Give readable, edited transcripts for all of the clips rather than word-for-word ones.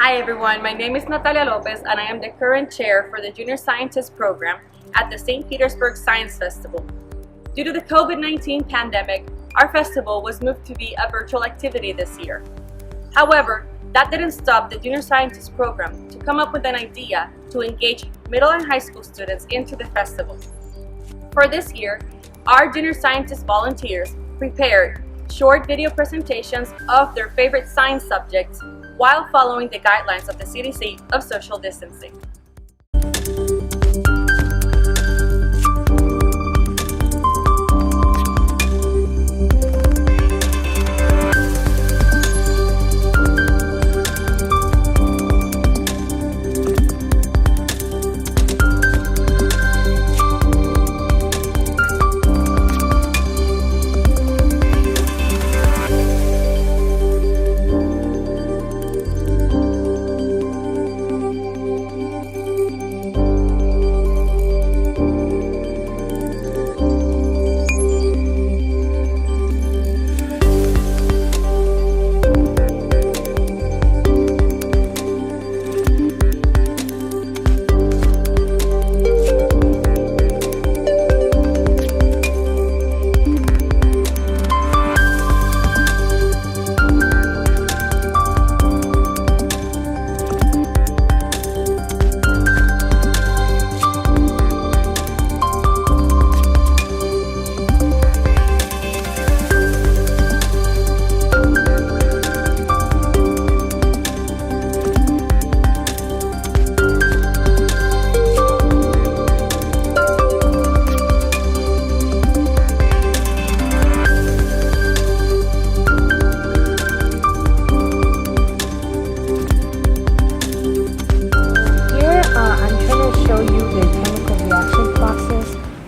Hi everyone, my name is Natalia Lopez and I am the current chair for the Junior Scientist Program at the St. Petersburg Science Festival. Due to the COVID-19 pandemic, our festival was moved to be a virtual activity this year. However, that didn't stop the Junior Scientist Program to come up with an idea to engage middle and high school students into the festival. For this year, our Junior Scientist volunteers prepared short video presentations of their favorite science subjects while following the guidelines of the CDC of social distancing.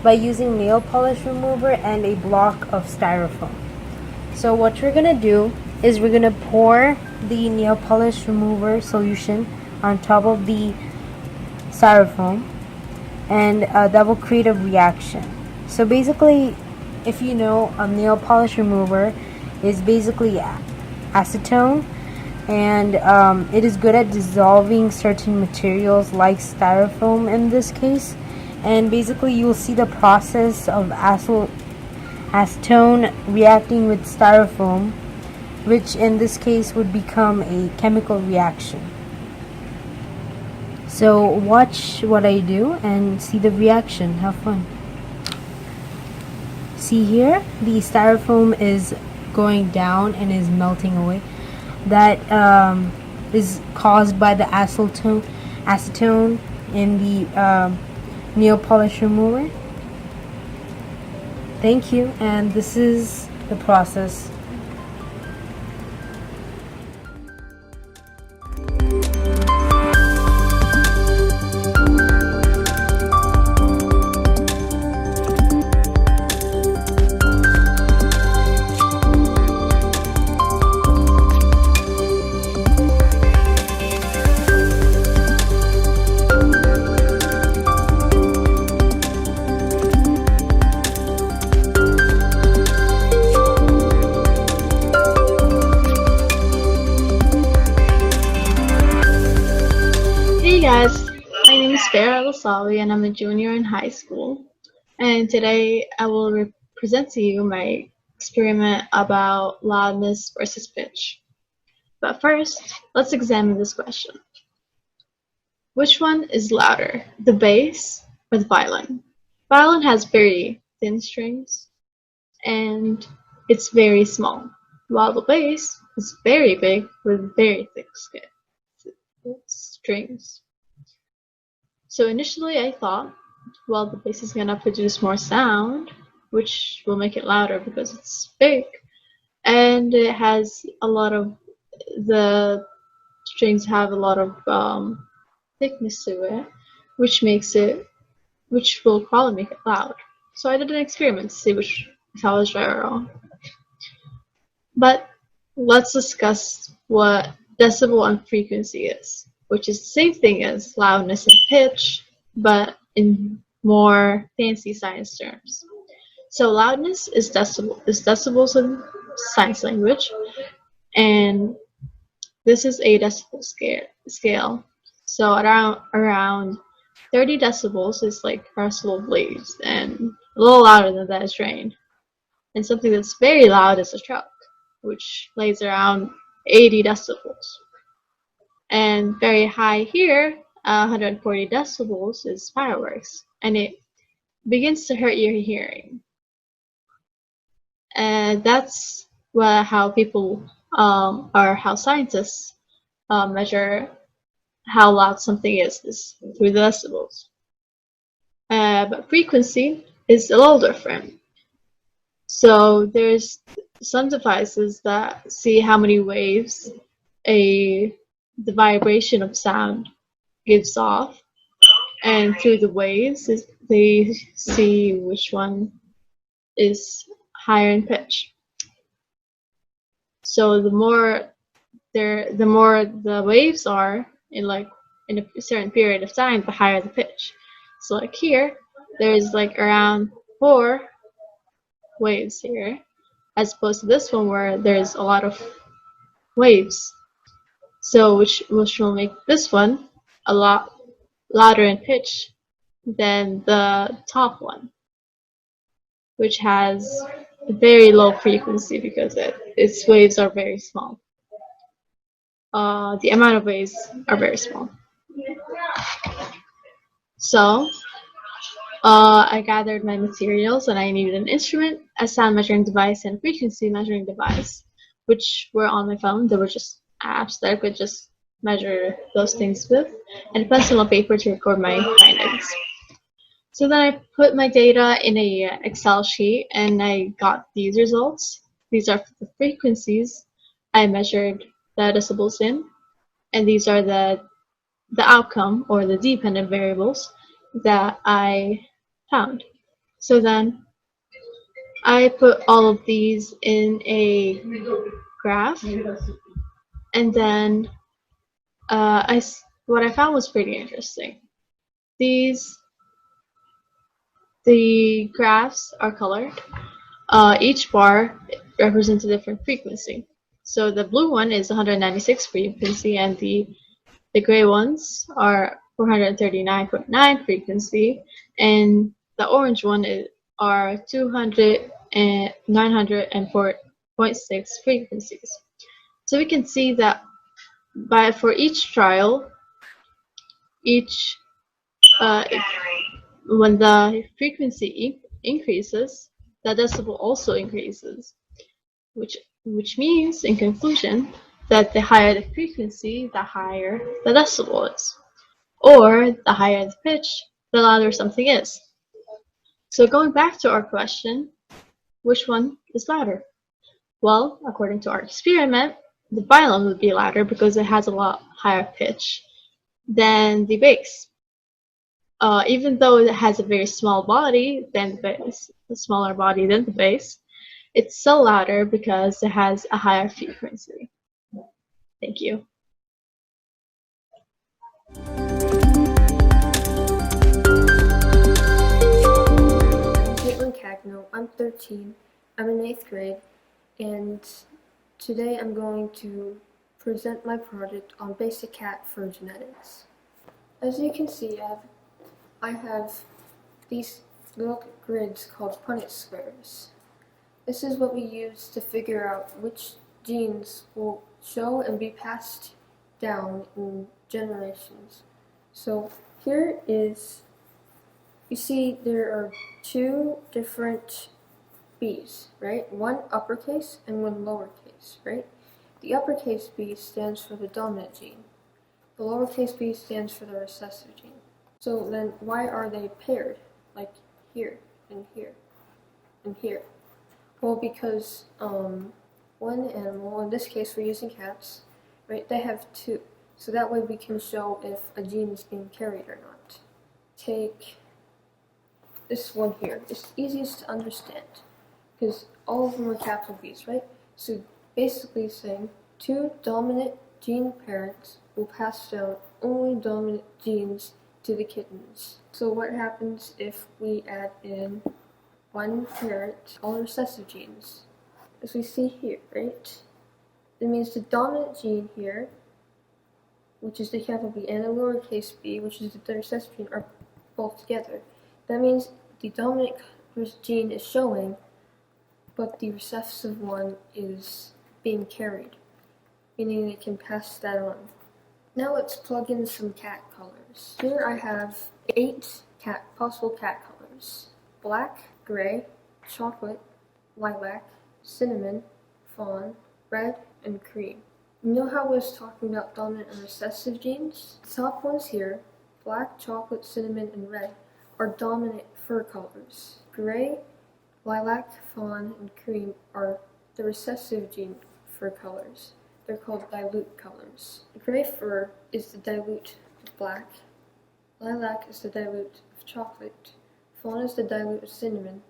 By using nail polish remover and a block of styrofoam. So what we're gonna do is we're gonna pour the nail polish remover solution on top of the styrofoam, and that will create a reaction. So basically, if you know, a nail polish remover is basically acetone, and it is good at dissolving certain materials like styrofoam in this case. And basically you will see the process of acetone reacting with styrofoam, which in this case would become a chemical reaction. So watch what I do and see the reaction. Have fun. See here, the styrofoam is going down and is melting away. That is caused by the acetone in the nail polish remover. Thank you, and this is the process. Hey guys, my name is Farah Lasawi and I'm a junior in high school. And today I will present to you my experiment about loudness versus pitch. But first, let's examine this question. Which one is louder, the bass or the violin? Violin has very thin strings and it's very small, while the bass is very big with very thick strings. So initially I thought, well, the bass is gonna produce more sound, which will make it louder because it's big, and it has a lot of, the strings have a lot of thickness to it, which will probably make it loud. So I did an experiment to see if I was right or wrong. But let's discuss what decibel and frequency is, which is the same thing as loudness and pitch, but in more fancy science terms. So loudness is decibels in science language, and This is a decibel scale. So around 30 decibels is like decibel waves, and a little louder than that is rain. And something that's very loud is a truck, which lays around 80 decibels. And very high here, 140 decibels, is fireworks, and it begins to hurt your hearing. And that's how people or how scientists measure how loud something is through the decibels. But frequency is a little different. So there's some devices that see how many waves the vibration of sound gives off, and through the waves they see which one is higher in pitch. So the more the waves are in a certain period of time, the higher the pitch. So like here, there's like around 4 waves here, as opposed to this one where there's a lot of waves. So which will make this one a lot louder in pitch than the top one, which has a very low frequency because its waves are very small. The amount of waves are very small. So I gathered my materials, and I needed an instrument, a sound measuring device, and frequency measuring device, which were on my phone. They were just apps that I could just measure those things with, and a pencil and paper to record my findings. So then I put my data in a Excel sheet, and I got these results. These are the frequencies I measured the decibels in, and these are the outcome, or the dependent variables, that I found. So then I put all of these in a graph, and then what I found was pretty interesting. The graphs are colored. Each bar represents a different frequency. So the blue one is 196 frequency, and the gray ones are 439.9 frequency, and the orange one are 904.6 frequencies. So we can see that for each trial, when the frequency increases, the decibel also increases, which means, in conclusion, that the higher the frequency, the higher the decibel is, or the higher the pitch, the louder something is. So going back to our question, which one is louder? Well, according to our experiment, the violin would be louder because it has a lot higher pitch than the bass. Even though it has a very small body than the bass, a smaller body than the bass, it's still louder because it has a higher frequency. Thank you. Caitlin Cagno. I'm 13. I'm in 8th grade, and today I'm going to present my project on BasicCat for genetics. As you can see, I have these little grids called Punnett squares. This is what we use to figure out which genes will show and be passed down in generations. So here is, you see there are 2 different B's, right? One uppercase and one lowercase, right? The uppercase B stands for the dominant gene. The lowercase b stands for the recessive gene. So then why are they paired, like here and here and here? Well, because one animal, in this case we're using cats, right, they have 2. So that way we can show if a gene is being carried or not. Take this one here. It's easiest to understand because all of them are capital B's, right? So basically saying 2 dominant gene parents will pass down only dominant genes to the kittens. So what happens if we add in one parent, all recessive genes? As we see here, right? It means the dominant gene here, which is the capital B, and the lowercase b, which is the recessive gene, are both together. That means the dominant gene is showing, but the recessive one is being carried, meaning it can pass that on. Now let's plug in some cat colors. Here I have 8 possible cat colors: black, gray, chocolate, lilac, cinnamon, fawn, red, and cream. You know how I was talking about dominant and recessive genes? The top ones here, black, chocolate, cinnamon, and red, are dominant fur colors. Gray, lilac, fawn, and cream are the recessive gene fur colors. They're called dilute colors. Gray fur is the dilute of black, lilac is the dilute of chocolate, fawn is the dilute of cinnamon,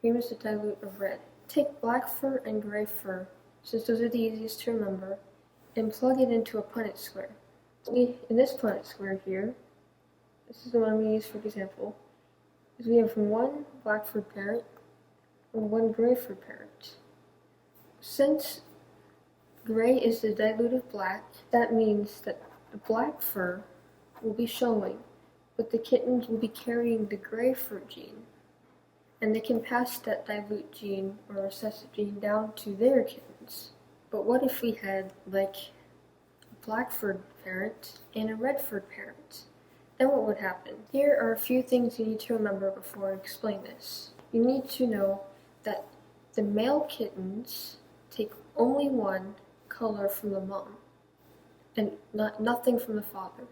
cream is the dilute of red. Take black fur and gray fur, since those are the easiest to remember, and plug it into a Punnett square. In this Punnett square here, this is the one we use for example, is we have one black fur parent and one gray fur parent. Since gray is the dilute of black, that means that the black fur will be showing, but the kittens will be carrying the gray fur gene, and they can pass that dilute gene or recessive gene down to their kittens. But what if we had like a black furred parent and a red furred parent? Then what would happen? Here are a few things you need to remember before I explain this. You need to know that the male kittens take only one color from the mom and nothing from the father.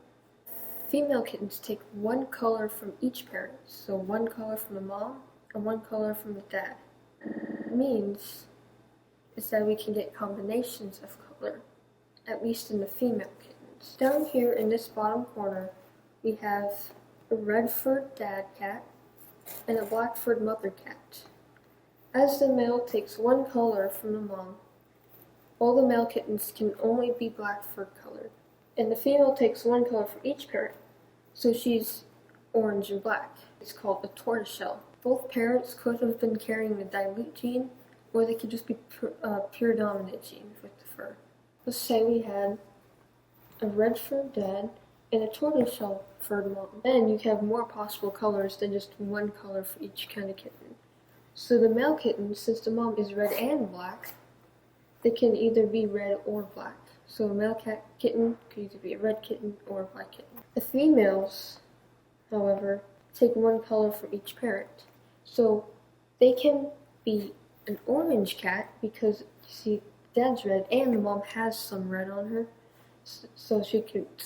Female kittens take one color from each parent, so one color from the mom and one color from the dad. It means is that we can get combinations of color, at least in the female kittens. Down here in this bottom corner, we have a red-furred dad cat and a black-furred mother cat. As the male takes one color from the mom, all the male kittens can only be black-furred colored, and the female takes one color from each parent, so she's orange and black. It's called a tortoiseshell. Both parents could have been carrying the dilute gene, or they could just be pure dominant gene with the fur. Let's say we had a red-furred dad and a tortoiseshell-furred mom. Then you have more possible colors than just one color for each kind of kitten. So the male kittens, since the mom is red and black, they can either be red or black. So a male kitten could either be a red kitten or a black kitten. The females, however, take one color from each parent. So they can be an orange cat because, you see, dad's red and the mom has some red on her. So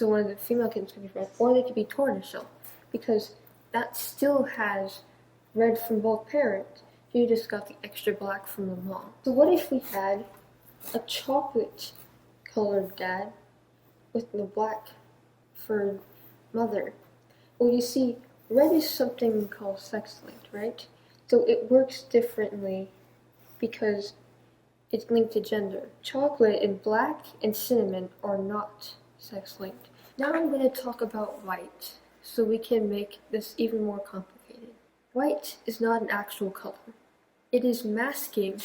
one of the female kittens could be red, or they could be tortoiseshell because that still has red from both parents. You just got the extra black from the mom. So what if we had a chocolate colored dad with the black furred mother? Well, you see, red is something called sex-linked, right? So it works differently because it's linked to gender. Chocolate and black and cinnamon are not sex-linked. Now I'm going to talk about white, so we can make this even more complicated. White is not an actual color. It is masking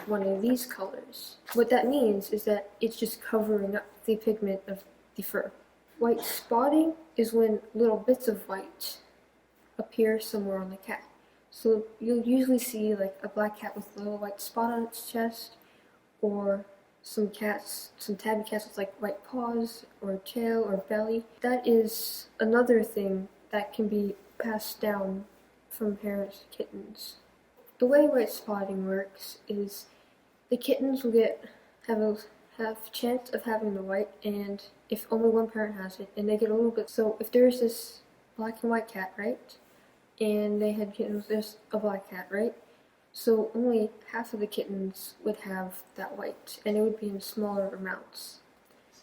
one of these colors. What that means is that it's just covering up the pigment of the fur. White spotting is when little bits of white appear somewhere on the cat. So you'll usually see like a black cat with a little white spot on its chest, or some tabby cats with like white paws or tail or belly. That is another thing that can be passed down from parents to kittens. The way white spotting works is the kittens will have a chance of having the white, and if only one parent has it, and they get a little bit. So if there's this black and white cat, right, and they had kittens, there's a black cat, right? So only half of the kittens would have that white, and it would be in smaller amounts.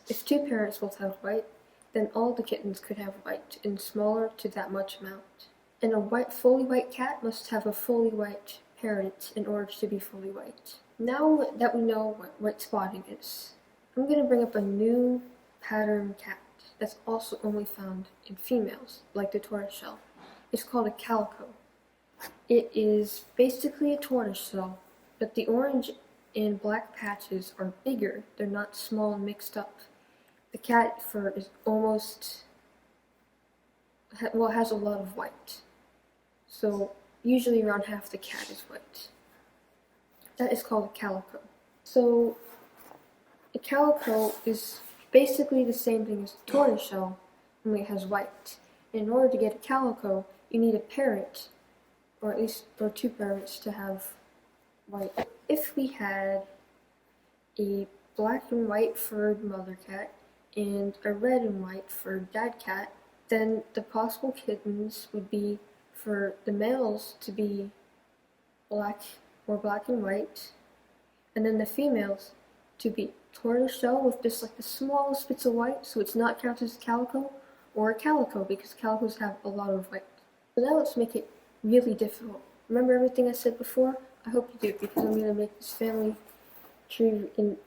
If two parents both have white, then all the kittens could have white in smaller to that much amount. And a fully white cat must have a fully white parent in order to be fully white. Now that we know what white spotting is, I'm going to bring up a new pattern cat that's also only found in females, like the tortoiseshell. It's called a calico. It is basically a tortoiseshell, but the orange and black patches are bigger. They're not small and mixed up. The cat fur is almost, well, it has a lot of white. So usually around half the cat is white. That is called a calico. So a calico is basically the same thing as a tortoiseshell, only it has white. In order to get a calico, you need a parent, or at least two parents to have white. If we had a black and white furred mother cat and a red and white furred dad cat, then the possible kittens would be for the males to be black and white, and then the females to be tortoiseshell with just like the smallest bits of white, so it's not counted as calico, or a calico because calicos have a lot of white. So now let's make it really difficult. Remember everything I said before? I hope you do, because I'm going to make this family tree in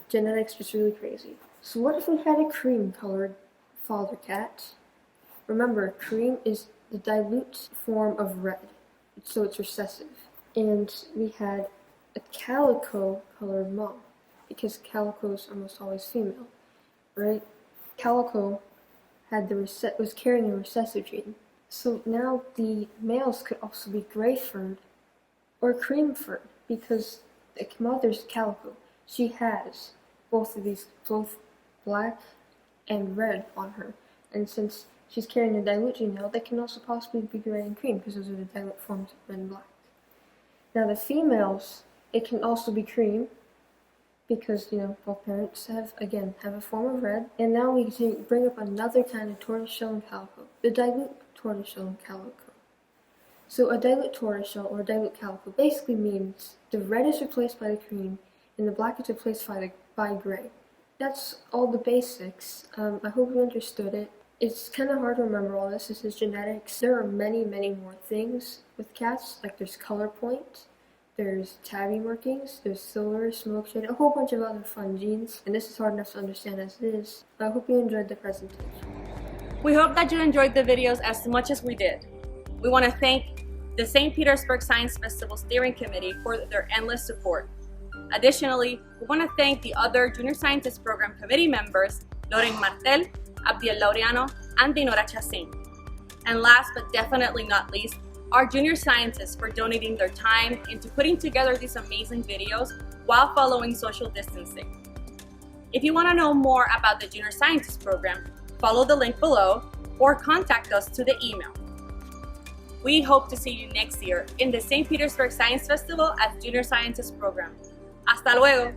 genetics just really crazy. So what if we had a cream-colored father cat? Remember, cream is the dilute form of red, so it's recessive. And we had a calico-colored mom, because calicos are almost always female, right? Calico had was carrying the recessive gene. So now the males could also be gray-furred or cream-furred, because the mother's calico, she has both of these, both black and red on her. And since she's carrying the dilute gene now, they can also possibly be gray and cream, because those are the dilute forms of red and black. Now the females, it can also be cream, because, both parents have a form of red. And now we can bring up another kind of tortoiseshell and calico, the dilute tortoiseshell and calico. So a dilute tortoiseshell or a dilute calico basically means the red is replaced by the cream and the black is replaced by gray. That's all the basics. I hope you understood it. It's kind of hard to remember all this. This is genetics. There are many, many more things with cats, like there's color point, there's tabby markings, there's silver, smoke shade, a whole bunch of other fun genes, and this is hard enough to understand as it is. I hope you enjoyed the presentation. We hope that you enjoyed the videos as much as we did. We want to thank the St. Petersburg Science Festival Steering Committee for their endless support. Additionally, we want to thank the other Junior Scientist Program committee members, Loren Martel, Abdiel Laureano, and Dinora Chassin. And last but definitely not least, our junior scientists for donating their time into putting together these amazing videos while following social distancing. If you want to know more about the Junior Scientist Program, follow the link below or contact us to the email. We hope to see you next year in the St. Petersburg Science Festival as Junior Scientist Program. Hasta luego!